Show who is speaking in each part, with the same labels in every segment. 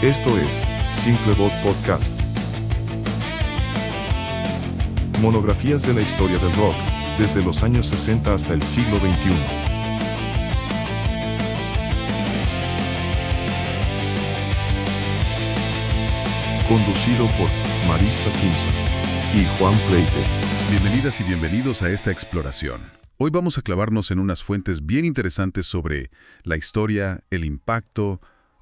Speaker 1: Esto es Simple Voz Podcast. Monografías de la historia del rock, desde los años 60 hasta el siglo XXI. Conducido por Marissa Simpson y Juan Pleite.
Speaker 2: Bienvenidas y bienvenidos a esta exploración. Hoy vamos a clavarnos en unas fuentes bien interesantes sobre la historia, el impacto,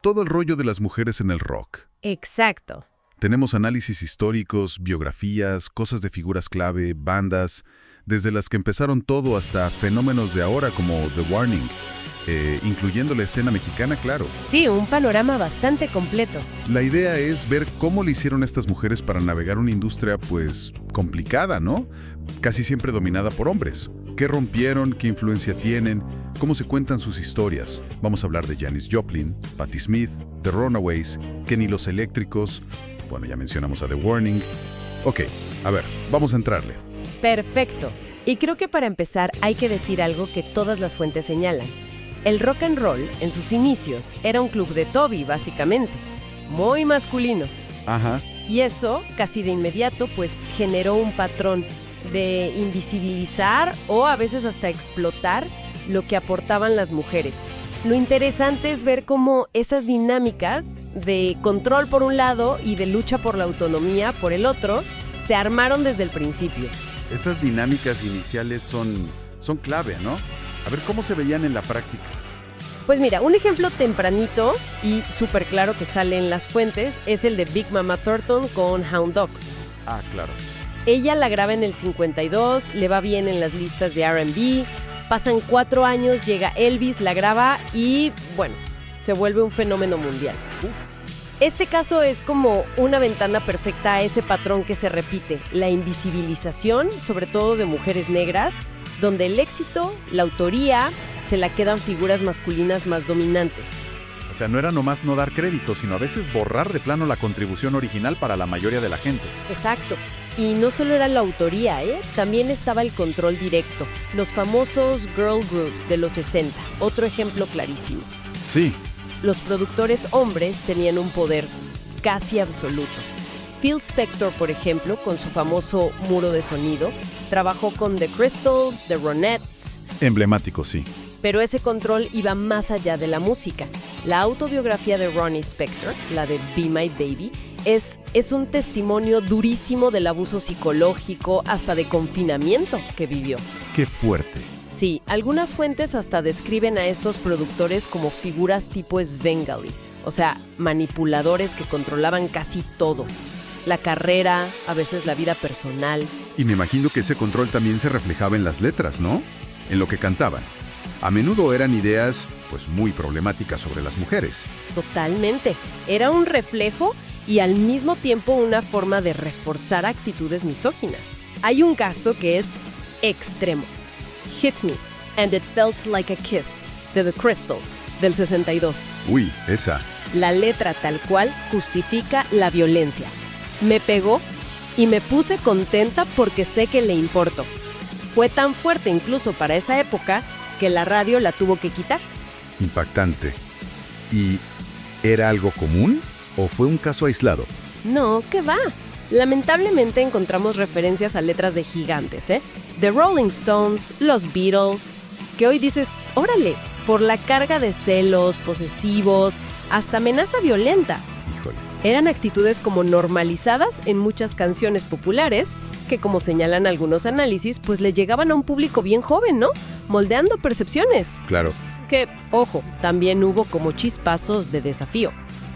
Speaker 2: todo el rollo de las mujeres en el rock.
Speaker 3: Exacto.
Speaker 2: Tenemos análisis históricos, biografías, cosas de figuras clave, bandas, desde las que empezaron todo hasta fenómenos de ahora como The Warning, incluyendo la escena mexicana, claro.
Speaker 3: Sí, un panorama bastante completo.
Speaker 2: La idea es ver cómo le hicieron estas mujeres para navegar una industria, pues, complicada, ¿no? Casi siempre dominada por hombres. ¿Qué rompieron? ¿Qué influencia tienen? ¿Cómo se cuentan sus historias? Vamos a hablar de Janis Joplin, Patti Smith, The Runaways, Kenny Los Eléctricos. Bueno, ya mencionamos a The Warning. Ok, a ver, vamos a entrarle.
Speaker 3: Perfecto. Y creo que para empezar hay que decir algo que todas las fuentes señalan. El rock and roll, en sus inicios, era un club de Toby, básicamente. Muy masculino.
Speaker 2: Ajá.
Speaker 3: Y eso, casi de inmediato, pues generó un patrón de invisibilizar o a veces hasta explotar lo que aportaban las mujeres. Lo interesante es ver cómo esas dinámicas de control por un lado y de lucha por la autonomía por el otro se armaron desde el principio.
Speaker 4: Esas dinámicas iniciales son clave, ¿no? A ver cómo se veían en la práctica.
Speaker 3: Pues mira, un ejemplo tempranito y súper claro que sale en las fuentes es el de Big Mama Thornton con Hound Dog.
Speaker 4: Ah, claro.
Speaker 3: Ella la graba en el 52, le va bien en las listas de R&B, pasan 4 años, llega Elvis, la graba y, bueno, se vuelve un fenómeno mundial. Este caso es como una ventana perfecta a ese patrón que se repite, la invisibilización, sobre todo de mujeres negras, donde el éxito, la autoría, se la quedan figuras masculinas más dominantes.
Speaker 4: O sea, no era nomás no dar crédito, sino a veces borrar de plano la contribución original para la mayoría de la gente.
Speaker 3: Exacto. Y no solo era la autoría, también estaba el control directo. Los famosos girl groups de los 60, otro ejemplo clarísimo.
Speaker 4: Sí.
Speaker 3: Los productores hombres tenían un poder casi absoluto. Phil Spector, por ejemplo, con su famoso muro de sonido, trabajó con The Crystals, The Ronettes.
Speaker 4: Emblemático, sí.
Speaker 3: Pero ese control iba más allá de la música. La autobiografía de Ronnie Spector, la de Be My Baby, es un testimonio durísimo del abuso psicológico, hasta de confinamiento que vivió.
Speaker 4: ¡Qué fuerte!
Speaker 3: Sí, algunas fuentes hasta describen a estos productores como figuras tipo Svengali, o sea, manipuladores que controlaban casi todo. La carrera, a veces la vida personal.
Speaker 2: Y me imagino que ese control también se reflejaba en las letras, ¿no? En lo que cantaban. A menudo eran ideas, pues, muy problemáticas sobre las mujeres.
Speaker 3: Totalmente. Era un reflejo y al mismo tiempo una forma de reforzar actitudes misóginas. Hay un caso que es extremo. Hit Me, and It Felt Like a Kiss, de The Crystals, del 62.
Speaker 2: Uy, esa.
Speaker 3: La letra tal cual justifica la violencia. Me pegó y me puse contenta porque sé que le importo. Fue tan fuerte incluso para esa época que la radio la tuvo que quitar.
Speaker 2: Impactante. ¿Y era algo común o fue un caso aislado?
Speaker 3: No, ¿qué va? Lamentablemente encontramos referencias a letras de gigantes, The Rolling Stones, los Beatles, que hoy dices, órale, por la carga de celos, posesivos, hasta amenaza violenta.
Speaker 2: Híjole.
Speaker 3: Eran actitudes como normalizadas en muchas canciones populares que, como señalan algunos análisis, pues le llegaban a un público bien joven, ¿no? Moldeando percepciones.
Speaker 2: Claro.
Speaker 3: Que, ojo, también hubo como chispazos de desafío.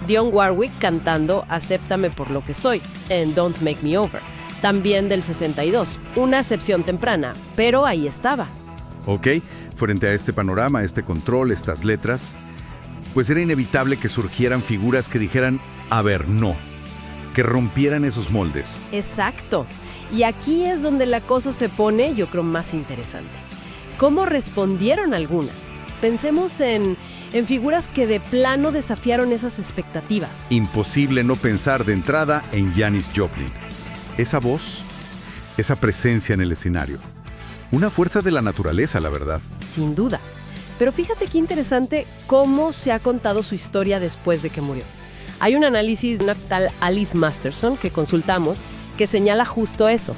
Speaker 3: Dionne Warwick cantando Acéptame por lo que soy, en Don't Make Me Over, también del 62. Una acepción temprana, pero ahí estaba.
Speaker 2: Ok, frente a este panorama, este control, estas letras, pues era inevitable que surgieran figuras que dijeran, a ver, no, que rompieran esos moldes.
Speaker 3: Exacto. Y aquí es donde la cosa se pone, yo creo, más interesante. ¿Cómo respondieron algunas? Pensemos en figuras que de plano desafiaron esas expectativas.
Speaker 2: Imposible no pensar de entrada en Janis Joplin. Esa voz, esa presencia en el escenario. Una fuerza de la naturaleza, la verdad.
Speaker 3: Sin duda. Pero fíjate qué interesante cómo se ha contado su historia después de que murió. Hay un análisis de una tal Alice Masterson que consultamos que señala justo eso.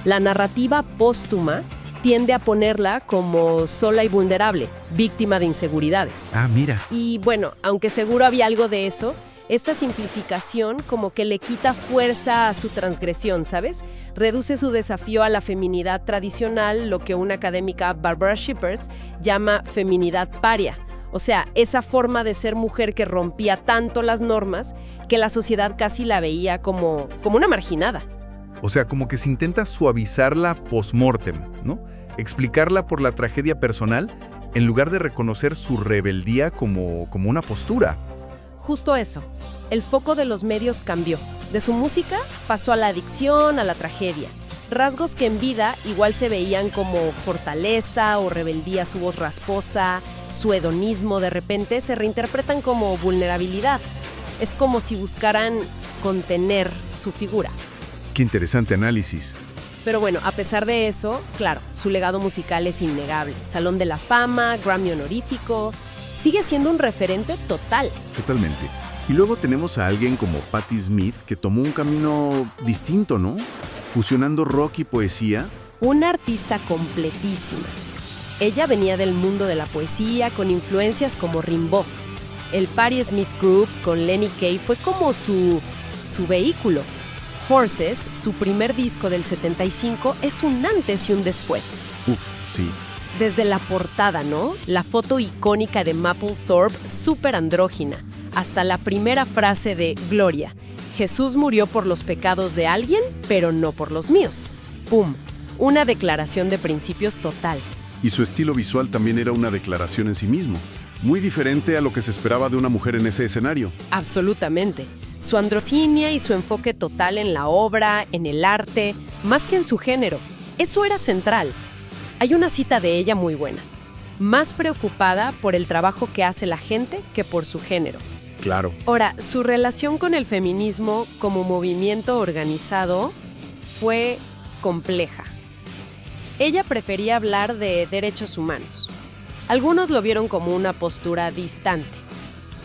Speaker 3: La narrativa póstuma tiende a ponerla como sola y vulnerable, víctima de inseguridades.
Speaker 4: Ah, mira.
Speaker 3: Y bueno, aunque seguro había algo de eso, esta simplificación como que le quita fuerza a su transgresión, ¿sabes? Reduce su desafío a la feminidad tradicional, lo que una académica, Barbara Shippers, llama feminidad paria. O sea, esa forma de ser mujer que rompía tanto las normas que la sociedad casi la veía como una marginada.
Speaker 4: O sea, como que se intenta suavizarla post-mortem, ¿no? Explicarla por la tragedia personal en lugar de reconocer su rebeldía como una postura.
Speaker 3: Justo eso. El foco de los medios cambió. De su música pasó a la adicción, a la tragedia. Rasgos que en vida igual se veían como fortaleza o rebeldía, su voz rasposa, su hedonismo de repente se reinterpretan como vulnerabilidad. Es como si buscaran contener su figura.
Speaker 2: Qué interesante análisis.
Speaker 3: Pero bueno, a pesar de eso, claro, su legado musical es innegable. Salón de la Fama, Grammy honorífico, sigue siendo un referente total.
Speaker 2: Totalmente. Y luego tenemos a alguien como Patti Smith que tomó un camino distinto, ¿no? Fusionando rock y poesía.
Speaker 3: Una artista completísima. Ella venía del mundo de la poesía con influencias como Rimbaud. El Patti Smith Group con Lenny Kaye fue como su vehículo. Horses, su primer disco del 75, es un antes y un después.
Speaker 2: Uf, sí.
Speaker 3: Desde la portada, ¿no? La foto icónica de Mapplethorpe, súper andrógina, hasta la primera frase de Gloria. Jesús murió por los pecados de alguien, pero no por los míos. ¡Pum! Una declaración de principios total.
Speaker 2: Y su estilo visual también era una declaración en sí mismo. Muy diferente a lo que se esperaba de una mujer en ese escenario.
Speaker 3: Absolutamente. Su androcinia y su enfoque total en la obra, en el arte, más que en su género. Eso era central. Hay una cita de ella muy buena. Más preocupada por el trabajo que hace la gente que por su género.
Speaker 2: Claro.
Speaker 3: Ahora, su relación con el feminismo como movimiento organizado fue compleja. Ella prefería hablar de derechos humanos. Algunos lo vieron como una postura distante.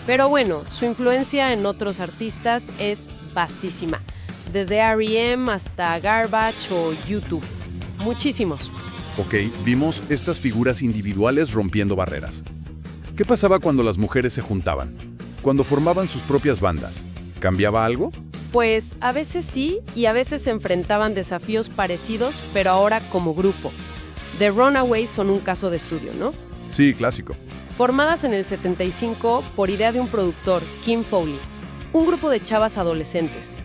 Speaker 3: Pero bueno, su influencia en otros artistas es vastísima. Desde R.E.M. hasta Garbage o YouTube. Muchísimos.
Speaker 2: Ok, vimos estas figuras individuales rompiendo barreras. ¿Qué pasaba cuando las mujeres se juntaban? Cuando formaban sus propias bandas. ¿Cambiaba algo?
Speaker 3: Pues a veces sí y a veces se enfrentaban desafíos parecidos, pero ahora como grupo. The Runaways son un caso de estudio, ¿no?
Speaker 2: Sí, clásico.
Speaker 3: Formadas en el 75 por idea de un productor, Kim Fowley. Un grupo de chavas adolescentes.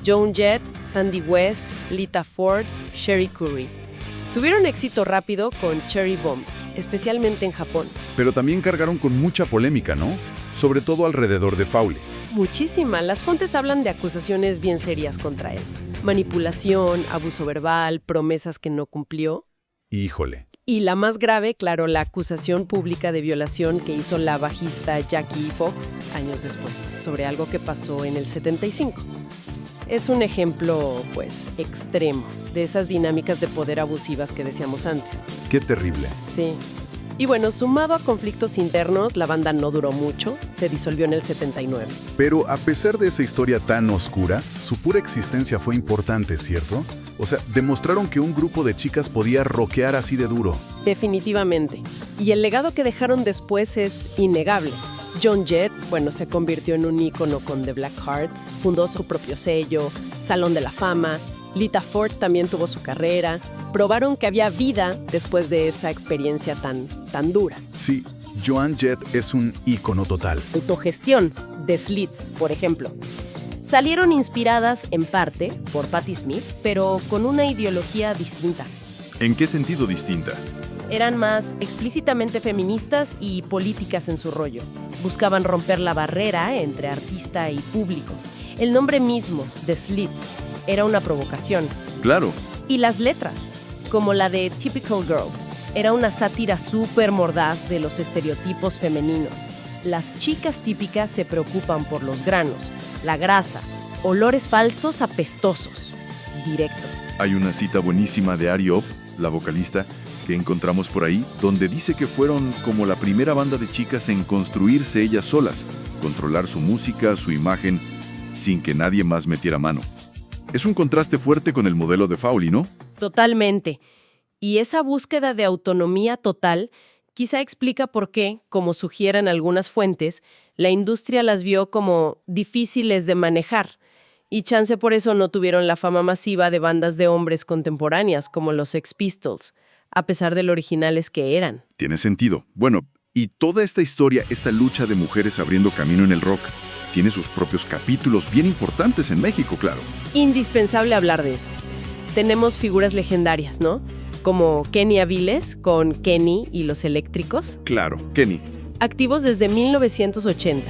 Speaker 3: Joan Jett, Sandy West, Lita Ford, Cherie Currie. Tuvieron éxito rápido con Cherry Bomb, especialmente en Japón.
Speaker 2: Pero también cargaron con mucha polémica, ¿no? Sobre todo alrededor de Fowley.
Speaker 3: Muchísima. Las fuentes hablan de acusaciones bien serias contra él. Manipulación, abuso verbal, promesas que no cumplió.
Speaker 2: Híjole.
Speaker 3: Y la más grave, claro, la acusación pública de violación que hizo la bajista Jackie Fox años después, sobre algo que pasó en el 75. Es un ejemplo, pues, extremo de esas dinámicas de poder abusivas que decíamos antes.
Speaker 2: Qué terrible.
Speaker 3: Sí. Y bueno, sumado a conflictos internos, la banda no duró mucho, se disolvió en el 79.
Speaker 2: Pero a pesar de esa historia tan oscura, su pura existencia fue importante, ¿cierto? O sea, demostraron que un grupo de chicas podía rockear así de duro.
Speaker 3: Definitivamente. Y el legado que dejaron después es innegable. Joan Jett, bueno, se convirtió en un ícono con The Black Hearts, fundó su propio sello, Salón de la Fama. Lita Ford también tuvo su carrera. Probaron que había vida después de esa experiencia tan dura.
Speaker 2: Sí, Joan Jett es un ícono total.
Speaker 3: Autogestión, The Slits, por ejemplo. Salieron inspiradas en parte por Patti Smith, pero con una ideología distinta.
Speaker 2: ¿En qué sentido distinta?
Speaker 3: Eran más explícitamente feministas y políticas en su rollo. Buscaban romper la barrera entre artista y público. El nombre mismo, The Slits, era una provocación.
Speaker 2: Claro.
Speaker 3: Y las letras, como la de Typical Girls, era una sátira súper mordaz de los estereotipos femeninos. Las chicas típicas se preocupan por los granos, la grasa, olores falsos apestosos. Directo.
Speaker 5: Hay una cita buenísima de Ari Op, la vocalista, que encontramos por ahí, donde dice que fueron como la primera banda de chicas en construirse ellas solas, controlar su música, su imagen, sin que nadie más metiera mano. Es un contraste fuerte con el modelo de Fowley, ¿no?
Speaker 3: Totalmente. Y esa búsqueda de autonomía total quizá explica por qué, como sugieren algunas fuentes, la industria las vio como difíciles de manejar. Y chance por eso no tuvieron la fama masiva de bandas de hombres contemporáneas como los Sex Pistols, a pesar de lo originales que eran.
Speaker 5: Tiene sentido. Bueno, y toda esta historia, esta lucha de mujeres abriendo camino en el rock, tiene sus propios capítulos bien importantes en México, claro.
Speaker 3: Indispensable hablar de eso. Tenemos figuras legendarias, ¿no? Como Kenny Aviles con Kenny y los Eléctricos.
Speaker 5: Claro, Kenny.
Speaker 3: Activos desde 1980.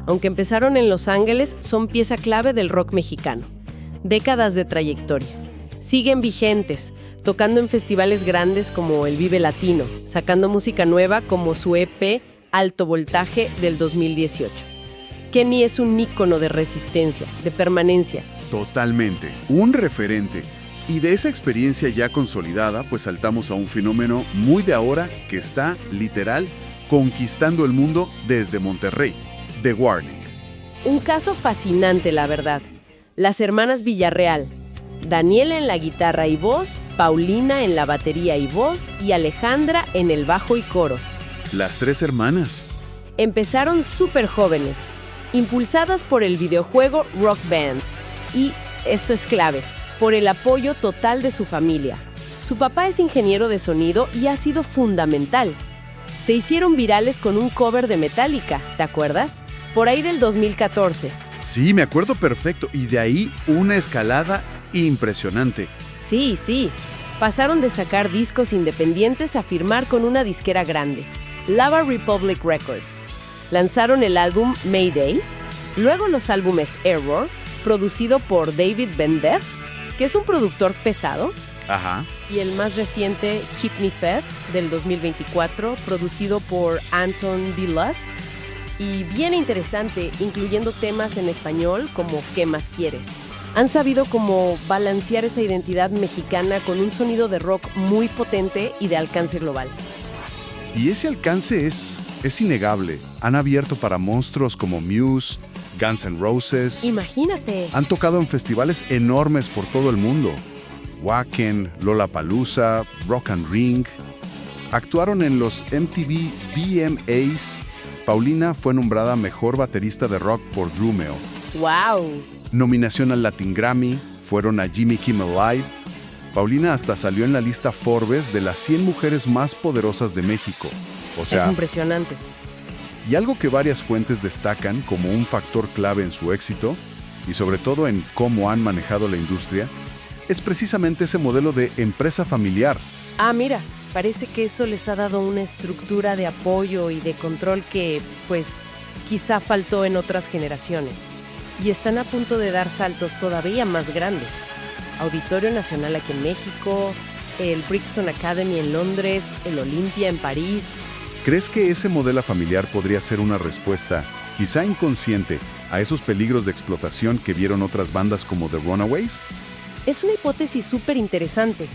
Speaker 3: Aunque empezaron en Los Ángeles, son pieza clave del rock mexicano. Décadas de trayectoria. Siguen vigentes, tocando en festivales grandes como el Vive Latino, sacando música nueva como su EP Alto Voltaje del 2018. Kenny es un ícono de resistencia, de permanencia.
Speaker 2: Totalmente. Un referente. Y de esa experiencia ya consolidada, pues saltamos a un fenómeno muy de ahora que está, literal, conquistando el mundo desde Monterrey. The Warning.
Speaker 3: Un caso fascinante, la verdad. Las hermanas Villarreal. Daniela en la guitarra y voz, Paulina en la batería y voz y Alejandra en el bajo y coros.
Speaker 2: Las tres hermanas.
Speaker 3: Empezaron súper jóvenes, impulsadas por el videojuego Rock Band. Y, esto es clave, por el apoyo total de su familia. Su papá es ingeniero de sonido y ha sido fundamental. Se hicieron virales con un cover de Metallica, ¿te acuerdas? Por ahí del 2014.
Speaker 2: Sí, me acuerdo perfecto. Y de ahí una escalada impresionante.
Speaker 3: Sí. Pasaron de sacar discos independientes a firmar con una disquera grande, Lava Republic Records. Lanzaron el álbum Mayday, luego los álbumes Error, producido por David Bendeth, que es un productor pesado,
Speaker 2: Ajá.
Speaker 3: y el más reciente Keep Me Fed, del 2024, producido por Anton D. Lust, y bien interesante, incluyendo temas en español como ¿Qué más quieres? Han sabido cómo balancear esa identidad mexicana con un sonido de rock muy potente y de alcance global.
Speaker 2: Y ese alcance es innegable. Han abierto para monstruos como Muse, Guns N' Roses.
Speaker 3: Imagínate.
Speaker 2: Han tocado en festivales enormes por todo el mundo. Wacken, Lollapalooza, Rock and Ring. Actuaron en los MTV VMAs. Paulina fue nombrada mejor baterista de rock por Drumeo.
Speaker 3: ¡Wow!
Speaker 2: Nominación al Latin Grammy, fueron a Jimmy Kimmel Live. Paulina hasta salió en la lista Forbes de las 100 mujeres más poderosas de México. O sea,
Speaker 3: es impresionante.
Speaker 2: y algo que varias fuentes destacan como un factor clave en su éxito, y sobre todo en cómo han manejado la industria, es precisamente ese modelo de empresa familiar.
Speaker 3: Ah, mira, parece que eso les ha dado una estructura de apoyo y de control que, pues, quizá faltó en otras generaciones. Y están a punto de dar saltos todavía más grandes. Auditorio Nacional aquí en México, el Brixton Academy en Londres, el Olympia en París.
Speaker 2: ¿Crees que ese modelo familiar podría ser una respuesta, quizá inconsciente, a esos peligros de explotación que vieron otras bandas como The Runaways?
Speaker 3: Es una hipótesis súper interesante.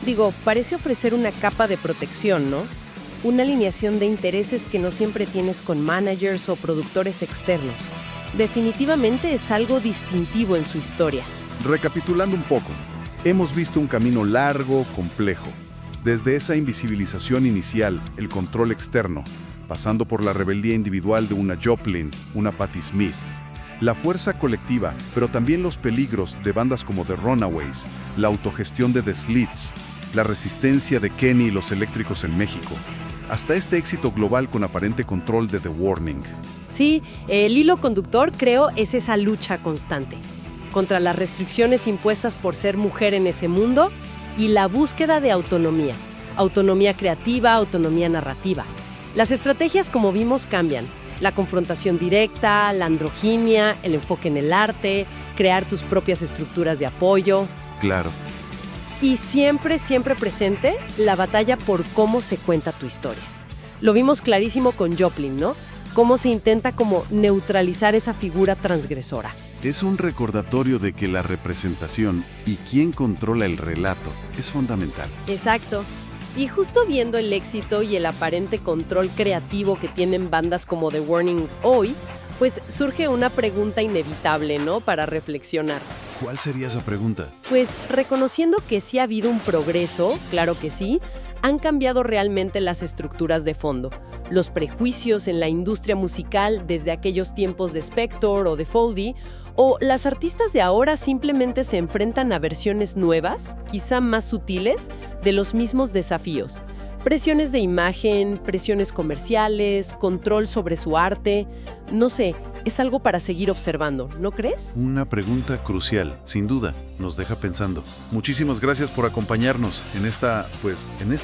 Speaker 3: Digo, parece ofrecer una capa de protección, ¿no? Una alineación de intereses que no siempre tienes con managers o productores externos. Definitivamente es algo distintivo en su historia.
Speaker 2: Recapitulando un poco, hemos visto un camino largo, complejo. Desde esa invisibilización inicial, el control externo, pasando por la rebeldía individual de una Joplin, una Patti Smith, la fuerza colectiva, pero también los peligros de bandas como The Runaways, la autogestión de The Slits, la resistencia de Kenny y los Eléctricos en México, hasta este éxito global con aparente control de The Warning.
Speaker 3: Sí, el hilo conductor, creo, es esa lucha constante contra las restricciones impuestas por ser mujer en ese mundo y la búsqueda de autonomía. Autonomía creativa, autonomía narrativa. Las estrategias, como vimos, cambian. La confrontación directa, la androginia, el enfoque en el arte, crear tus propias estructuras de apoyo.
Speaker 2: Claro.
Speaker 3: Y siempre presente la batalla por cómo se cuenta tu historia. Lo vimos clarísimo con Joplin, ¿no? Cómo se intenta como neutralizar esa figura transgresora.
Speaker 2: Es un recordatorio de que la representación y quién controla el relato es fundamental.
Speaker 3: Exacto. Y justo viendo el éxito y el aparente control creativo que tienen bandas como The Warning hoy, pues surge una pregunta inevitable, ¿no? Para reflexionar.
Speaker 2: ¿Cuál sería esa pregunta?
Speaker 3: Pues reconociendo que sí ha habido un progreso, claro que sí, han cambiado realmente las estructuras de fondo. Los prejuicios en la industria musical desde aquellos tiempos de Spector o de Foldy, o las artistas de ahora simplemente se enfrentan a versiones nuevas, quizá más sutiles, de los mismos desafíos. Presiones de imagen, presiones comerciales, control sobre su arte. No sé, es algo para seguir observando, ¿no crees?
Speaker 2: Una pregunta crucial, sin duda, nos deja pensando. Muchísimas gracias por acompañarnos en esta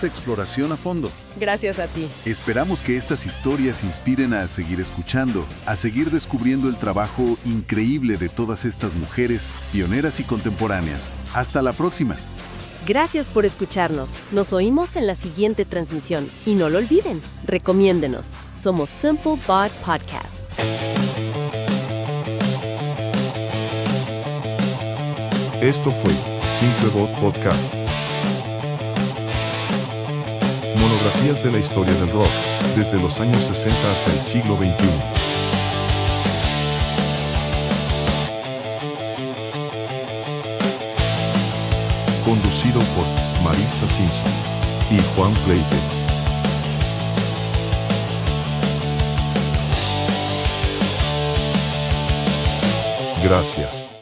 Speaker 2: exploración a fondo.
Speaker 3: Gracias a ti.
Speaker 2: Esperamos que estas historias inspiren a seguir escuchando, a seguir descubriendo el trabajo increíble de todas estas mujeres, pioneras y contemporáneas. Hasta la próxima.
Speaker 3: Gracias por escucharnos. Nos oímos en la siguiente transmisión. Y no lo olviden, recomiéndenos. Somos Simple Bot Podcast.
Speaker 1: Esto fue Simple Bot Podcast. Monografías de la historia del rock, desde los años 60 hasta el siglo XXI. Conducido por Marissa Simpson y Juan Pleite. Gracias.